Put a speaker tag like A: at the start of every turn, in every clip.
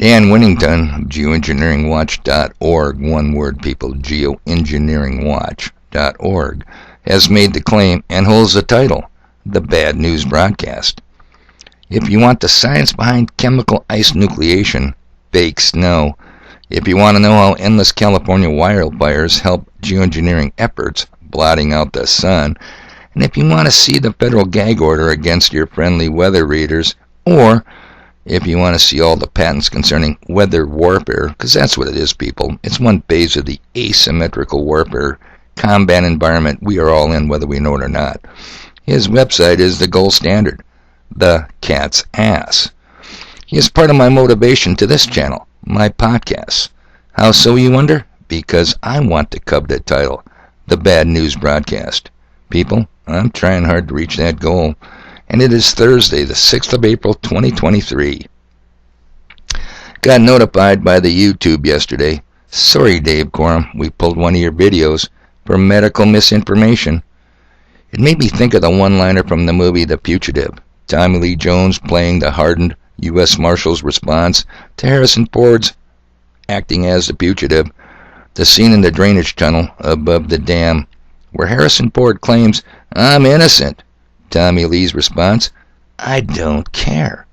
A: Dan Winnington, geoengineeringwatch.org, one word people, geoengineeringwatch.org, has made the claim and holds the title, The Bad News Broadcast. If you want the science behind chemical ice nucleation, fake snow, if you want to know how endless California wildfires help geoengineering efforts, blotting out the sun, and if you want to see the federal gag order against your friendly weather readers, or if you want to see all the patents concerning weather warfare, because that's what it is, people. It's one phase of the asymmetrical warfare combat environment we are all in, whether we know it or not. His website is the gold standard, The Cat's Ass. He is part of my motivation to this channel, my podcasts. How so, you wonder? Because I want the coveted title, The Bad News Broadcast. People, I'm trying hard to reach that goal. And it is Thursday, the 6th of April, 2023. Got notified by the YouTube yesterday. Sorry, Dave Corum, we pulled one of your videos for medical misinformation. It made me think of the one-liner from the movie The Fugitive. Tommy Lee Jones playing the hardened U.S. Marshal's response to Harrison Ford's acting as the fugitive. The scene in the drainage tunnel above the dam where Harrison Ford claims, "I'm innocent." Tommy Lee's response, "I don't care."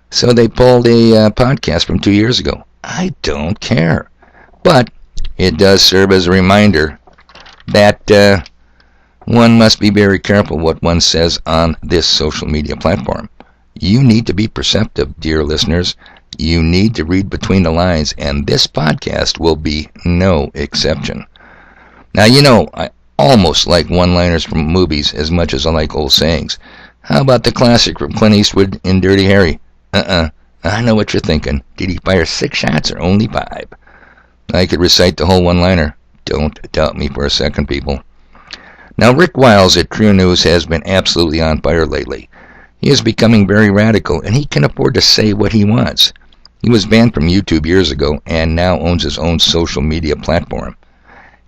A: So they pulled a podcast from 2 years ago. I don't care. But it does serve as a reminder that one must be very careful what one says on this social media platform. You need to be perceptive, dear listeners. You need to read between the lines, and this podcast will be no exception. Now, you know, I almost like one-liners from movies as much as I like old sayings. How about the classic from Clint Eastwood in Dirty Harry? I know what you're thinking. Did he fire 6 shots or only 5? I could recite the whole one-liner. Don't doubt me for a second, people. Now, Rick Wiles at True News has been absolutely on fire lately. He is becoming very radical, and he can afford to say what he wants. He was banned from YouTube years ago and now owns his own social media platform.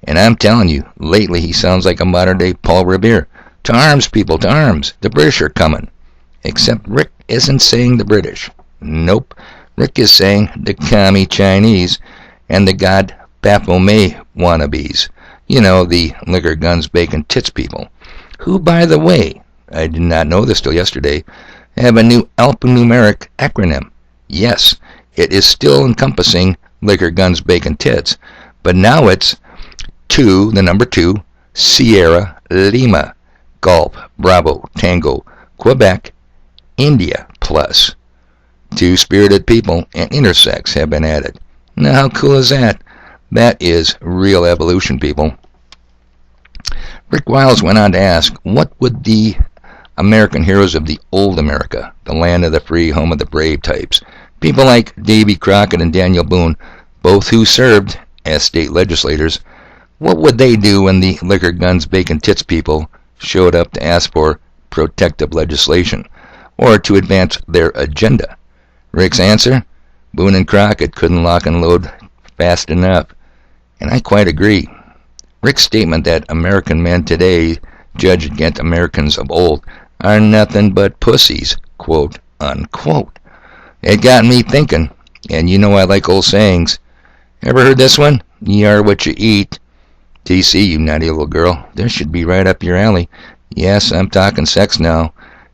A: And I'm telling you, lately he sounds like a modern-day Paul Revere. To arms, people, to arms. The British are coming. Except Rick isn't saying the British. Nope. Rick is saying the commie Chinese and the God Baphomet wannabes. You know, the liquor, guns, bacon, tits people. Who, by the way, I did not know this till yesterday, have a new alphanumeric acronym. Yes, it is still encompassing liquor, guns, bacon, tits. But now it's 2, the number 2, Sierra, Lima, Golf, Bravo, Tango, Quebec, India, plus 2 spirited people and intersex have been added. Now, how cool is that? That is real evolution, people. Rick Wiles went on to ask, what would the American heroes of the old America, the land of the free, home of the brave types, people like Davy Crockett and Daniel Boone, both who served as state legislators, what would they do when the liquor, guns, bacon, tits people showed up to ask for protective legislation or to advance their agenda? Rick's answer, Boone and Crockett couldn't lock and load fast enough. And I quite agree. Rick's statement that American men today, judged against Americans of old, are nothing but pussies, quote, unquote. It got me thinking, and you know I like old sayings. Ever heard this one? You are what you eat. TC, you naughty little girl, this should be right up your alley. Yes, I'm talking sex now.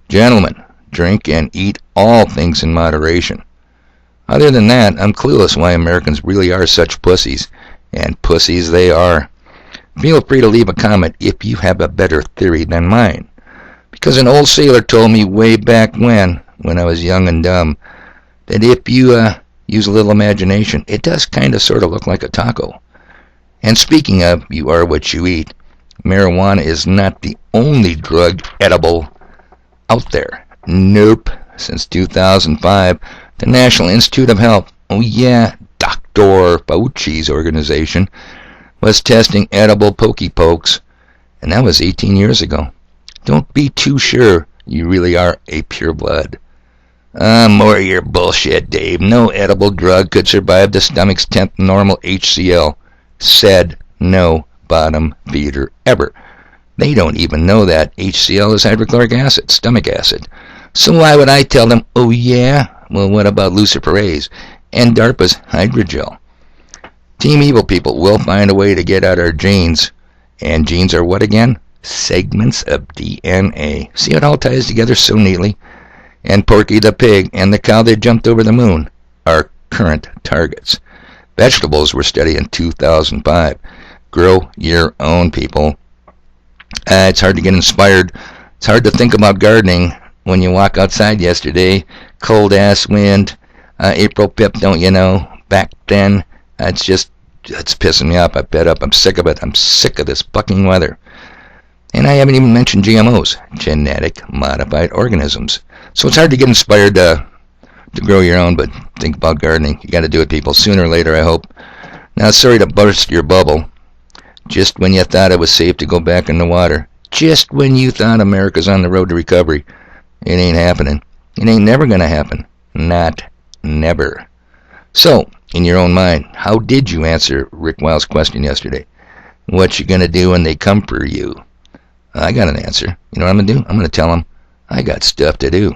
A: Gentlemen, drink and eat all things in moderation. Other than that, I'm clueless why Americans really are such pussies, and pussies they are. Feel free to leave a comment if you have a better theory than mine. Because an old sailor told me way back when I was young and dumb, that if you use a little imagination, it does kind of sort of look like a taco. And speaking of, you are what you eat, marijuana is not the only drug edible out there. Nope. Since 2005, the National Institute of Health, oh yeah, Dr. Fauci's organization, was testing edible Pokey Pokes, and that was 18 years ago. Don't be too sure you really are a pureblood. More of your bullshit, Dave. No edible drug could survive the stomach's 10th normal HCl. Said no bottom feeder ever. They don't even know that HCl is hydrochloric acid, stomach acid. So why would I tell them, oh yeah? Well, what about luciferase? and DARPA's hydrogel. Team Evil people will find a way to get at our genes. And genes are what again? Segments of DNA. See how it all ties together so neatly? And Porky the Pig and the cow that jumped over the moon are current targets. Vegetables were studied in 2005. Grow your own, people. It's hard to get inspired. It's hard to think about gardening when you walk outside yesterday. Cold-ass wind. April Pip, don't you know? Back then, it's pissing me off. I fed up. I'm sick of it. I'm sick of this fucking weather. And I haven't even mentioned GMOs, genetic modified organisms. So it's hard to get inspired to grow your own, but think about gardening. You got to do it, people. Sooner or later, I hope. Now, sorry to burst your bubble. Just when you thought it was safe to go back in the water, just when you thought America's on the road to recovery, it ain't happening. It ain't never going to happen. Not never. So, in your own mind, how did you answer Rick Wild's question yesterday? What you going to do when they come for you? I got an answer. You know what I'm going to do? I'm going to tell them I got stuff to do.